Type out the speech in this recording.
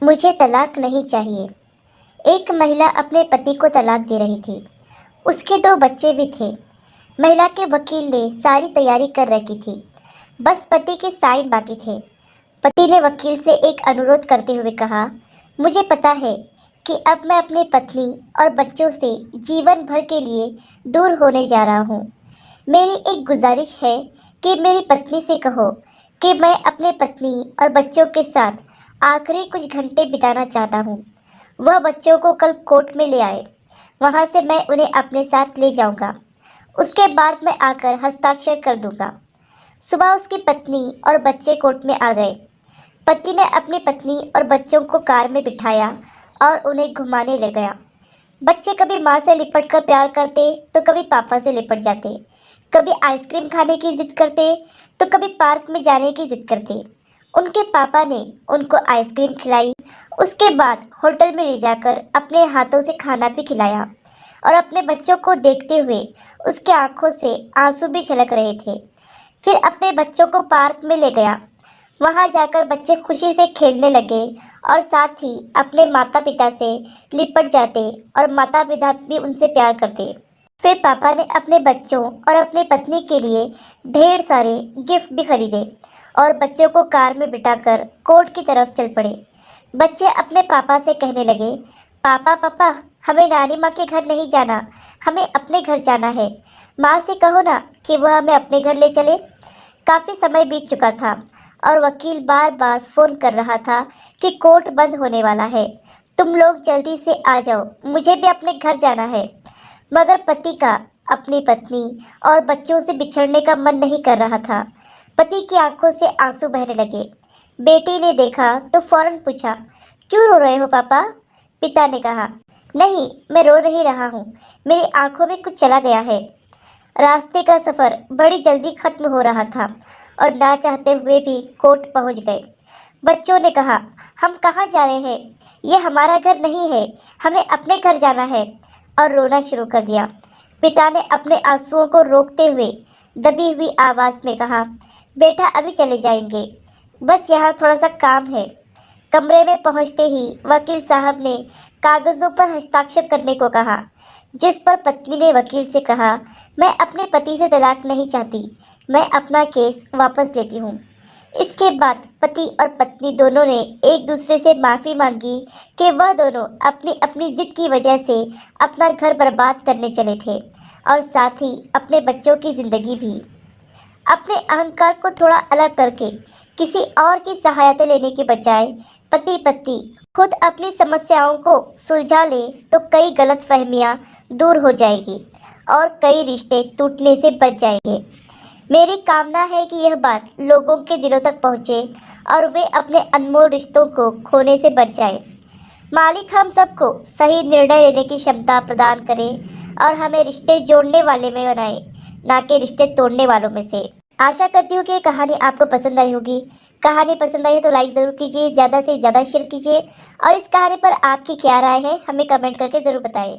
मुझे तलाक नहीं चाहिए। एक महिला अपने पति को तलाक दे रही थी। उसके 2 बच्चे भी थे। महिला के वकील ने सारी तैयारी कर रखी थी। बस पति के साइन बाकी थे। पति ने वकील से एक अनुरोध करते हुए कहा, मुझे पता है कि अब मैं अपनी पत्नी और बच्चों से जीवन भर के लिए दूर होने जा रहा हूँ। मेरी एक गुजारिश है कि मेरी पत्नी से कहो कि मैं अपने पत्नी और बच्चों के साथ आखिरी कुछ घंटे बिताना चाहता हूँ। वह बच्चों को कल कोर्ट में ले आए। वहाँ से मैं उन्हें अपने साथ ले जाऊँगा। उसके बाद मैं आकर हस्ताक्षर कर दूँगा। सुबह उसकी पत्नी और बच्चे कोर्ट में आ गए। पति ने अपनी पत्नी और बच्चों को कार में बिठाया और उन्हें घुमाने ले गया। बच्चे कभी माँ से लिपट कर प्यार करते तो कभी पापा से लिपट जाते। कभी आइसक्रीम खाने की जिद करते तो कभी पार्क में जाने की जिद करते। उनके पापा ने उनको आइसक्रीम खिलाई। उसके बाद होटल में ले जाकर अपने हाथों से खाना भी खिलाया और अपने बच्चों को देखते हुए उसके आंखों से आंसू भी छलक रहे थे। फिर अपने बच्चों को पार्क में ले गया। वहां जाकर बच्चे खुशी से खेलने लगे और साथ ही अपने माता पिता से लिपट जाते और माता पिता भी उनसे प्यार करते। फिर पापा ने अपने बच्चों और अपनी पत्नी के लिए ढेर सारे गिफ्ट भी खरीदे और बच्चों को कार में बिठाकर कोर्ट की तरफ चल पड़े। बच्चे अपने पापा से कहने लगे, पापा पापा हमें नानी माँ के घर नहीं जाना, हमें अपने घर जाना है। माँ से कहो ना कि वह हमें अपने घर ले चले। काफ़ी समय बीत चुका था और वकील बार बार फ़ोन कर रहा था कि कोर्ट बंद होने वाला है, तुम लोग जल्दी से आ जाओ, मुझे भी अपने घर जाना है। मगर पति का अपनी पत्नी और बच्चों से बिछड़ने का मन नहीं कर रहा था। पति की आंखों से आंसू बहने लगे। बेटी ने देखा तो फौरन पूछा, क्यों रो रहे हो पापा? पिता ने कहा, नहीं मैं रो नहीं रहा हूँ, मेरी आंखों में कुछ चला गया है। रास्ते का सफ़र बड़ी जल्दी खत्म हो रहा था और ना चाहते हुए भी कोर्ट पहुँच गए। बच्चों ने कहा, हम कहाँ जा रहे हैं? ये हमारा घर नहीं है, हमें अपने घर जाना है, और रोना शुरू कर दिया। पिता ने अपने आंसुओं को रोकते हुए दबी हुई आवाज़ में कहा, बेटा अभी चले जाएंगे, बस यहाँ थोड़ा सा काम है। कमरे में पहुँचते ही वकील साहब ने कागज़ों पर हस्ताक्षर करने को कहा, जिस पर पत्नी ने वकील से कहा, मैं अपने पति से तलाक नहीं चाहती, मैं अपना केस वापस लेती हूँ। इसके बाद पति और पत्नी दोनों ने एक दूसरे से माफ़ी मांगी कि वह दोनों अपनी अपनी जिद की वजह से अपना घर बर्बाद करने चले थे और साथ ही अपने बच्चों की ज़िंदगी भी। अपने अहंकार को थोड़ा अलग करके किसी और की सहायता लेने के बजाय पति पत्नी खुद अपनी समस्याओं को सुलझा ले तो कई गलतफहमियां दूर हो जाएगी और कई रिश्ते टूटने से बच जाएंगे। मेरी कामना है कि यह बात लोगों के दिलों तक पहुंचे और वे अपने अनमोल रिश्तों को खोने से बच जाए। मालिक हम सबको सही निर्णय लेने की क्षमता प्रदान करे और हमें रिश्ते जोड़ने वाले में बनाए, ना कि रिश्ते तोड़ने वालों में से। आशा करती हूँ कि ये कहानी आपको पसंद आई होगी। कहानी पसंद आई है तो लाइक ज़रूर कीजिए, ज़्यादा से ज़्यादा शेयर कीजिए और इस कहानी पर आपकी क्या राय है हमें कमेंट करके ज़रूर बताएं।